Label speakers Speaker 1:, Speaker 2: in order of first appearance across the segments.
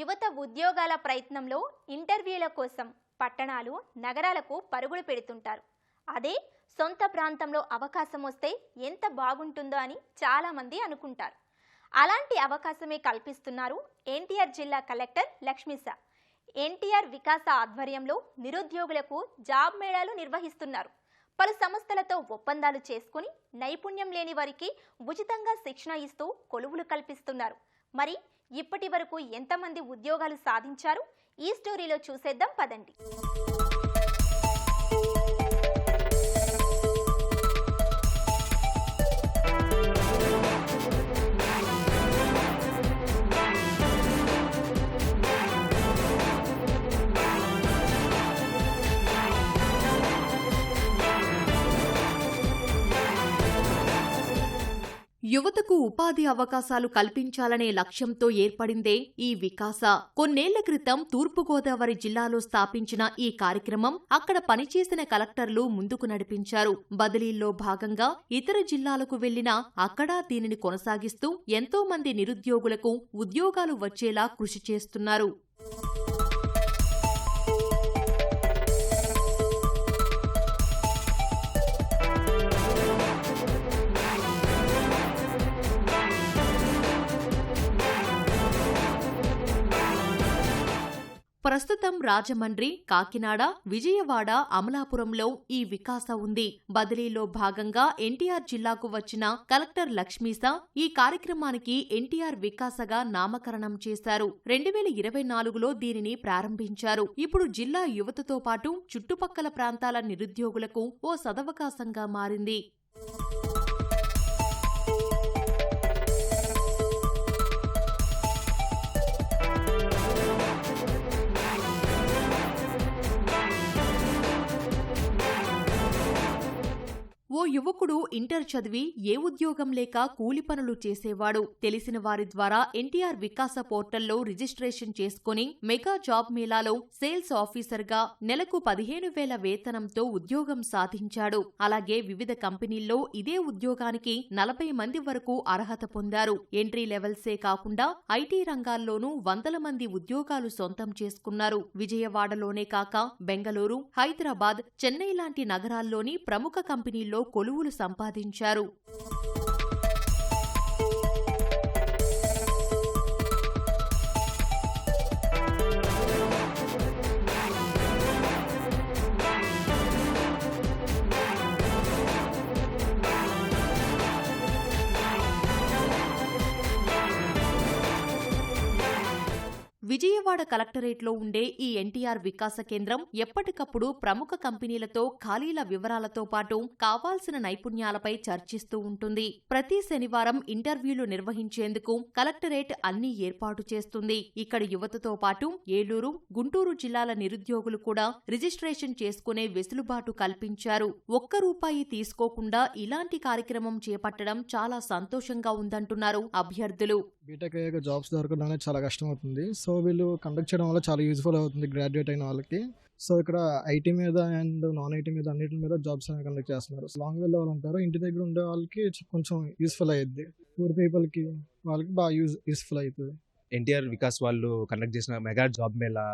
Speaker 1: యువత ఉద్యోగాల ప్రయత్నంలో ఇంటర్వ్యూల కోసం పట్టణాలు నగరాలకు పరుగులు పెడుతుంటారు. అదే సొంత ప్రాంతంలో అవకాశం వస్తే ఎంత బాగుంటుందో అని చాలామంది అనుకుంటారు. అలాంటి అవకాశమే కల్పిస్తున్నారు ఎన్టీఆర్ జిల్లా కలెక్టర్ లక్ష్మీసా. ఎన్టీఆర్ వికాస ఆధ్వర్యంలో నిరుద్యోగులకు జాబ్ మేళాలు నిర్వహిస్తున్నారు. పలు సంస్థలతో ఒప్పందాలు చేసుకుని నైపుణ్యం లేని వారికి ఉచితంగా శిక్షణ ఇస్తూ కొలువులు కల్పిస్తున్నారు. మరి ఇప్పటి వరకు ఎంతమంది ఉద్యోగాలు సాధించారు? ఈ స్టోరీలో చూసేద్దాం పదండి.
Speaker 2: యువతకు ఉపాధి అవకాశాలు కల్పించాలనే లక్ష్యంతో ఏర్పడిందే ఈ వికాస. కొన్నేళ్ల క్రితం తూర్పుగోదావరి జిల్లాలో స్థాపించిన ఈ కార్యక్రమం అక్కడ పనిచేసిన కలెక్టర్లు ముందుకు నడిపించారు. బదిలీల్లో భాగంగా ఇతర జిల్లాలకు వెళ్లినా అక్కడా దీనిని కొనసాగిస్తూ ఎంతో మంది నిరుద్యోగులకు ఉద్యోగాలు వచ్చేలా కృషి చేస్తున్నారు. ప్రస్తుతం రాజమండ్రి, కాకినాడ, విజయవాడ, అమలాపురంలో ఈ వికాస ఉంది. బదిలీలో భాగంగా ఎన్టీఆర్ జిల్లాకు వచ్చిన కలెక్టర్ లక్ష్మీసా ఈ కార్యక్రమానికి ఎన్టీఆర్ వికాసగా నామకరణం చేశారు. 2024లో దీనిని ప్రారంభించారు. ఇప్పుడు జిల్లా యువతతో పాటు చుట్టుపక్కల ప్రాంతాల నిరుద్యోగులకు ఓ సదవకాశంగా మారింది. ఓ యువకుడు ఇంటర్ చదివి ఏ ఉద్యోగం లేక కూలి పనులు చేసేవాడు. తెలిసిన వారి ద్వారా ఎన్టీఆర్ వికాస పోర్టల్లో రిజిస్ట్రేషన్ చేసుకుని మెగా జాబ్ మేళాలో సేల్స్ ఆఫీసర్గా నెలకు 15,000 వేతనంతో ఉద్యోగం సాధించాడు. అలాగే వివిధ కంపెనీల్లో ఇదే ఉద్యోగానికి 40 మంది వరకు అర్హత పొందారు. ఎంట్రీ లెవెల్సే కాకుండా ఐటీ రంగాల్లోనూ వందల మంది ఉద్యోగాలు సొంతం చేసుకున్నారు. విజయవాడలోనే కాక బెంగళూరు, హైదరాబాద్, చెన్నై లాంటి నగరాల్లోని ప్రముఖ కంపెనీల్లో కొలువులు సంపాదించారు. విజయవాడ కలెక్టరేట్లో ఉండే ఈ ఎన్టీఆర్ వికాస కేంద్రం ఎప్పటికప్పుడు ప్రముఖ కంపెనీలతో ఖాళీల వివరాలతో పాటు కావాల్సిన నైపుణ్యాలపై చర్చిస్తూ ఉంటుంది. ప్రతి శనివారం ఇంటర్వ్యూలు నిర్వహించేందుకు కలెక్టరేట్ అన్ని ఏర్పాటు చేస్తుంది. ఇక్కడ యువతతో పాటు ఏలూరు, గుంటూరు జిల్లాల నిరుద్యోగులు కూడా రిజిస్ట్రేషన్ చేసుకునే వెసులుబాటు కల్పించారు. ₹1 తీసుకోకుండా ఇలాంటి కార్యక్రమం చేపట్టడం చాలా సంతోషంగా ఉందంటున్నారు అభ్యర్థులు.
Speaker 3: బీటెక్ అయ్యాక జాబ్స్ దొరకడం అనేది చాలా కష్టం అవుతుంది. సో వీళ్ళు కండక్ట్ చేయడం వల్ల చాలా యూజ్ఫుల్ అవుతుంది గ్రాడ్యుయేట్ అయిన వాళ్ళకి. సో ఇక్కడ ఐటీ మీద అండ్ నాన్ ఐటీ మీద అన్నిటి మీద జాబ్స్ అనేవి కండక్ట్ చేస్తున్నారు. లాంగ్ వెళ్ళే వాళ్ళు ఉంటారు, ఇంటి దగ్గర ఉండే వాళ్ళకి కొంచెం యూస్ఫుల్ అయ్యిద్ది. పూర్ పీపుల్కి వాళ్ళకి బాగా యూస్ఫుల్ అవుతుంది.
Speaker 4: ఎన్టీఆర్ వికాస్ వాళ్ళు కండక్ట్ చేసిన మెగా జాబ్ మేళా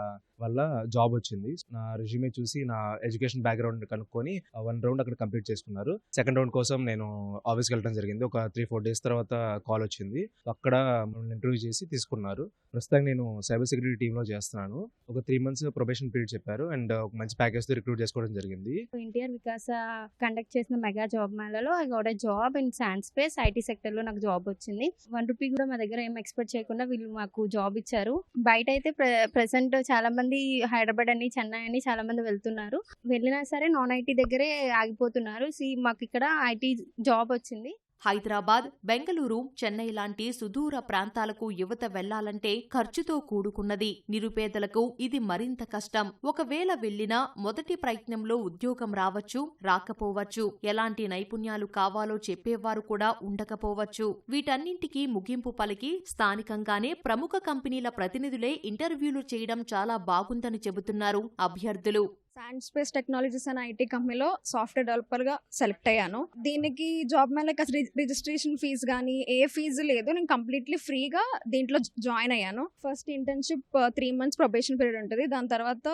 Speaker 4: వల్ల జాబ్ వచ్చింది. నా రెజ్యూమే చూసి నా ఎడ్యుకేషన్ బ్యాక్గ్రౌండ్ కనుక్కొని 1 రౌండ్ అక్కడ కంప్లీట్ చేసుకున్నారు. సెకండ్ రౌండ్ కోసం నేను ఆఫీస్కి వెళ్ళడం జరిగింది. ఒక 3-4 డేస్ తర్వాత కాల్ వచ్చింది. అక్కడ ఇంటర్వ్యూ చేసి తీసుకున్నారు. ప్రస్తుతం నేను సైబర్ సెక్యూరిటీ టీమ్ లో చేస్తున్నాను. ఒక 3 months ప్రొబేషన్ పీరియడ్ చెప్పారు అండ్ ఒక మంచి ప్యాకేజ్ తో రిక్రూట్ చేసుకోవడం జరిగింది.
Speaker 5: ఎన్టీఆర్ వికాస కండక్ట్ చేసిన మెగా జాబ్ మేళాలో I got a job in Sand Space IT sector లో నాకు జాబ్ వచ్చింది. ₹1 కూడా మా దగ్గర ఏం ఎక్స్పెక్ట్ చేయకుండా వీళ్ళు మాకు జాబ్ ఇచ్చారు. బయట అయితే ప్రెసెంట్ చాలా మంది హైదరాబాద్ అని, చెన్నై అని చాలా మంది వెళ్తున్నారు. వెళ్ళినా సరే నాన్ ఐటీ దగ్గరే ఆగిపోతున్నారు. మాకు ఇక్కడ ఐటీ జాబ్ వచ్చింది.
Speaker 2: హైదరాబాద్, బెంగళూరు, చెన్నై లాంటి సుదూర ప్రాంతాలకు యువత వెళ్లాలంటే ఖర్చుతో కూడుకున్నది. నిరుపేదలకు ఇది మరింత కష్టం. ఒకవేళ వెళ్లినా మొదటి ప్రయత్నంలో ఉద్యోగం రావచ్చు, రాకపోవచ్చు. ఎలాంటి నైపుణ్యాలు కావాలో చెప్పేవారు కూడా ఉండకపోవచ్చు. వీటన్నింటికీ ముగింపు పలికి స్థానికంగానే ప్రముఖ కంపెనీల ప్రతినిధులే ఇంటర్వ్యూలు చేయడం చాలా బాగుందని చెబుతున్నారు అభ్యర్థులు.
Speaker 6: శాండ్ స్పేస్ టెక్నాలజీస్ అనే ఐటీ కంపెనీలో సాఫ్ట్వేర్ డెవలపర్గా సెలెక్ట్ అయ్యాను. దీనికి జాబ్ మేళకి అసలు రిజిస్ట్రేషన్ ఫీజు కానీ ఏ ఫీజు లేదు. నేను కంప్లీట్లీ ఫ్రీగా దీంట్లో జాయిన్ అయ్యాను. First internship 3 months probation period ఉంటుంది. దాని తర్వాత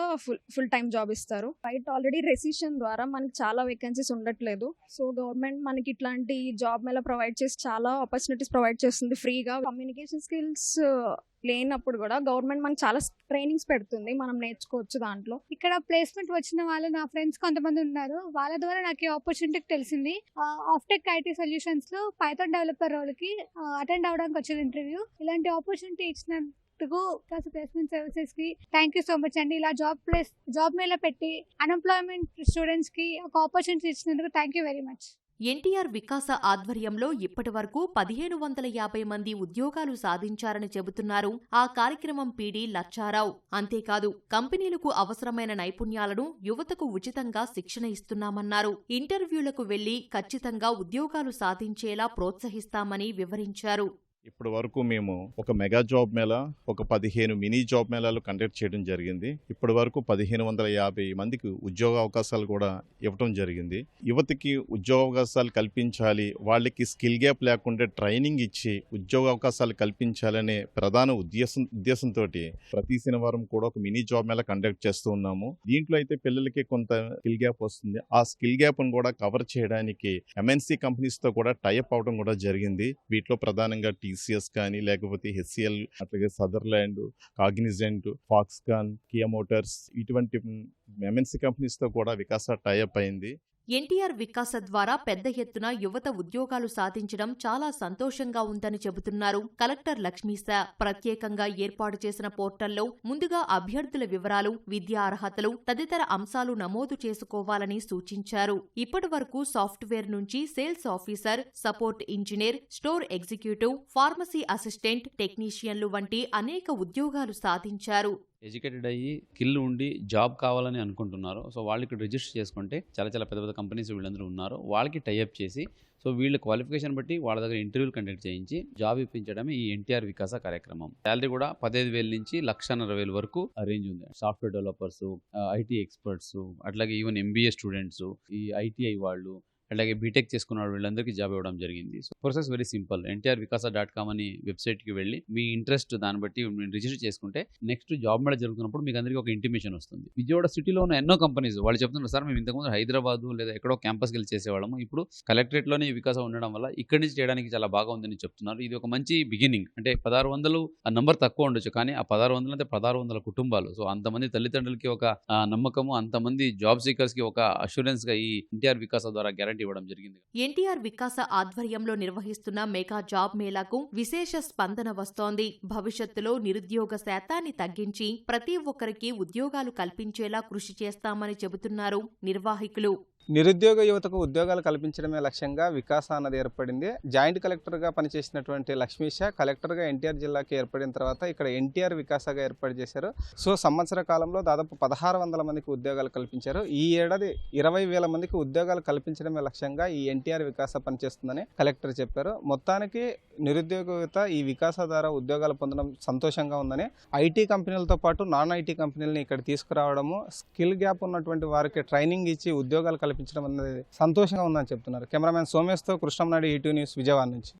Speaker 6: ఫుల్ టైం జాబ్ ఇస్తారు. బయట ఆల్రెడీ రెసిషన్ ద్వారా మనకి చాలా వేకెన్సీస్ ఉండట్లేదు. సో గవర్నమెంట్ మనకి ఇట్లాంటి జాబ్ మేళ ప్రొవైడ్ చేసి చాలా ఆపర్చునిటీస్ ప్రొవైడ్ చేస్తుంది ఫ్రీగా. కమ్యూనికేషన్ స్కిల్స్ లేనప్పుడు కూడా గవర్నమెంట్ మనకి చాలా ట్రైనింగ్స్ పెడుతుంది, మనం నేర్చుకోవచ్చు దాంట్లో.
Speaker 7: ఇక్కడ ప్లేస్మెంట్ వచ్చిన వాళ్ళు నా ఫ్రెండ్స్ కొంతమంది ఉన్నారు. వాళ్ళ ద్వారా నాకు ఈ ఆపర్చునిటీ తెలిసింది. ఆఫ్టెక్ ఐటీ సొల్యూషన్స్ లో పైథాన్ డెవలపర్ రోల్ కి అటెండ్ అవడానికి వచ్చిన ఇంటర్వ్యూ. ఇలాంటి ఆపర్చునిటీ ఇచ్చినందుకు ప్లేస్మెంట్ సర్వీసెస్ కి థ్యాంక్ యూ సో మచ్ అండి. ఇలా జాబ్ మేళ పెట్టి అన్ఎంప్లాయ్మెంట్ స్టూడెంట్స్ కి ఒక ఆపర్చునిటీ ఇచ్చినందుకు thank you very much.
Speaker 2: NTR Vikasa ఆధ్వర్యంలో ఇప్పటివరకు 1550 మంది ఉద్యోగాలు సాధించారని చెబుతున్నారు ఆ కార్యక్రమం పీడీ లచ్చారావు. అంతేకాదు కంపెనీలకు అవసరమైన నైపుణ్యాలను యువతకు ఉచితంగా శిక్షణ ఇస్తున్నామన్నారు. ఇంటర్వ్యూలకు వెళ్లి ఖచ్చితంగా ఉద్యోగాలు సాధించేలా ప్రోత్సహిస్తామని వివరించారు.
Speaker 8: ఇప్పటి వరకు మేము ఒక మెగా జాబ్ మేళా, ఒక 15 మినీ జాబ్ మేళాలు కండక్ట్ చేయడం జరిగింది. ఇప్పటి వరకు 1550 మందికి ఉద్యోగ అవకాశాలు కూడా ఇవ్వడం జరిగింది. యువతకి ఉద్యోగ అవకాశాలు కల్పించాలి, వాళ్ళకి స్కిల్ గ్యాప్ లేకుండా ట్రైనింగ్ ఇచ్చి ఉద్యోగ అవకాశాలు కల్పించాలనే ప్రధాన ఉద్దేశంతో ప్రతి శనివారం కూడా ఒక మినీ జాబ్ మేళా కండక్ట్ చేస్తూ ఉన్నాము. దీంట్లో అయితే పిల్లలకి కొంత స్కిల్ గ్యాప్ వస్తుంది. ఆ స్కిల్ గ్యాప్ ను కూడా కవర్ చేయడానికి ఎంఎన్సీ కంపెనీస్ తో కూడా టైఅప్ అవడం కూడా జరిగింది. వీటిలో ప్రధానంగా టీసీఎస్ కానీ, లేకపోతే హెచ్సిఎల్, అట్లాగే Sutherland, Cognizant, Foxconn, Kia Motors, ఇటువంటి ఎంఎన్సీ కంపెనీస్ తో కూడా వికాస టైఅప్ అయింది.
Speaker 2: ఎన్టీఆర్ వికాస ద్వారా పెద్ద ఎత్తున యువత ఉద్యోగాలు సాధించడం చాలా సంతోషంగా ఉందని చెబుతున్నారు కలెక్టర్ లక్ష్మీశా. ప్రత్యేకంగా ఏర్పాటు చేసిన పోర్టల్లో ముందుగా అభ్యర్థుల వివరాలు, విద్యా అర్హతలు తదితర అంశాలు నమోదు చేసుకోవాలని సూచించారు. ఇప్పటివరకు సాఫ్ట్వేర్ నుంచి sales officer, support engineer, store executive, pharmacy assistant, టెక్నీషియన్లు వంటి అనేక ఉద్యోగాలు సాధించారు.
Speaker 9: ఎడ్యుకేటెడ్ అయ్యి స్కిల్ ఉండి జాబ్ కావాలని అనుకుంటున్నారు. సో వాళ్ళు ఇక్కడ రిజిస్టర్ చేసుకుంటే చాలా పెద్ద పెద్ద కంపెనీస్ వీళ్ళందరూ ఉన్నారు, వాళ్ళకి టైఅప్ చేసి సో వీళ్ళ క్వాలిఫికేషన్ బట్టి వాళ్ళ దగ్గర ఇంటర్వ్యూలు కండక్ట్ చేయించి జాబ్ ఇప్పించడమే ఈ ఎన్టీఆర్ వికాస కార్యక్రమం. శాలరీ కూడా 15,000 నుంచి 1,40,000 వరకు రేంజ్ ఉంది. సాఫ్ట్వేర్ డెవలపర్స్, ఐటీ ఎక్స్పర్ట్స్, అట్లాగే ఈవెన్ ఎంబీఏ స్టూడెంట్స్, ఈ ఐటీఐ వాళ్ళు, అలాగే బీటెక్ చేసుకున్న వీళ్ళందరికీ జాబ్ ఇవ్వడం జరిగింది. So process very simple. ntrvikasa.com అని వెబ్సైట్కి వెళ్ళి మీ ఇంట్రెస్ట్ దాన్ని బట్టి రిజిస్టర్ చేసుకుంటే నెక్స్ట్ జాబ్ మేళ జరుగుతున్నప్పుడు మీకు అందరికీ ఒక ఇంటిమేషన్ వస్తుంది. విజయవాడ సిటీలో ఉన్న ఎన్నో కంపెనీస్ వాళ్ళు చెప్తున్నారు, సార్ మేము ఇంతకుముందు హైదరాబాద్ లేదా ఎక్కడో క్యాంపస్కి వెళ్ళి చేసేవాళ్ళము, ఇప్పుడు కలెక్టరేట్లోనే వికాస ఉండడం వల్ల ఇక్కడి నుంచి చేయడానికి చాలా బాగా ఉందని చెప్తున్నారు. ఇది ఒక మంచి బిగినింగ్. అంటే 1600 ఆ నంబర్ తక్కువ ఉండొచ్చు, కానీ ఆ 1600 అంటే 1600 కుటుంబాలు. సో అంతమంది తల్లిదండ్రులకి ఒక నమ్మకము, అంతమంది జాబ్ సీకర్స్ కి ఒక అష్యూరెన్స్ గా ఈ ఎన్టీఆర్ వికాస ద్వారా గ్యారంటీ ఇవ్వడం జరిగింది.
Speaker 2: ఎన్టీఆర్ వికాస ఆధ్వర్యంలో నిర్వహిస్తున్న మెగా జాబ్ మేళాకు విశేష స్పందన వస్తోంది. భవిష్యత్తులో నిరుద్యోగ శాతాన్ని తగ్గించి ప్రతి ఒక్కరికి ఉద్యోగాలు కల్పించేలా కృషి చేస్తామని చెబుతున్నారు నిర్వాహకులు.
Speaker 10: నిరుద్యోగ యువతకు ఉద్యోగాలు కల్పించడమే లక్ష్యంగా వికాస అన్నది ఏర్పడింది. జాయింట్ కలెక్టర్గా పనిచేసినటువంటి లక్ష్మీశా కలెక్టర్గా ఎన్టీఆర్ జిల్లాకి ఏర్పడిన తర్వాత ఇక్కడ ఎన్టీఆర్ వికాసగా ఏర్పాటు చేశారు. సో సంవత్సర కాలంలో దాదాపు 1600 మందికి ఉద్యోగాలు కల్పించారు. ఈ ఏడాది 20,000 మందికి ఉద్యోగాలు కల్పించడమే లక్ష్యంగా ఈ ఎన్టీఆర్ వికాస పనిచేస్తుందని కలెక్టర్ చెప్పారు. మొత్తానికి నిరుద్యోగ యువత ఈ వికాస ద్వారా ఉద్యోగాలు పొందడం సంతోషంగా ఉందని, ఐటీ కంపెనీలతో పాటు నాన్ ఐటీ కంపెనీలని ఇక్కడ తీసుకురావడము, స్కిల్ గ్యాప్ ఉన్నటువంటి వారికి ట్రైనింగ్ ఇచ్చి ఉద్యోగాలు కల్పించడం అనేది సంతోషంగా ఉందని చెప్తున్నారు. కెమెరామెన్ సోమేష్తో కృష్ణంనాయుడు, ఈటీవీ న్యూస్, విజయవాడ నుంచి.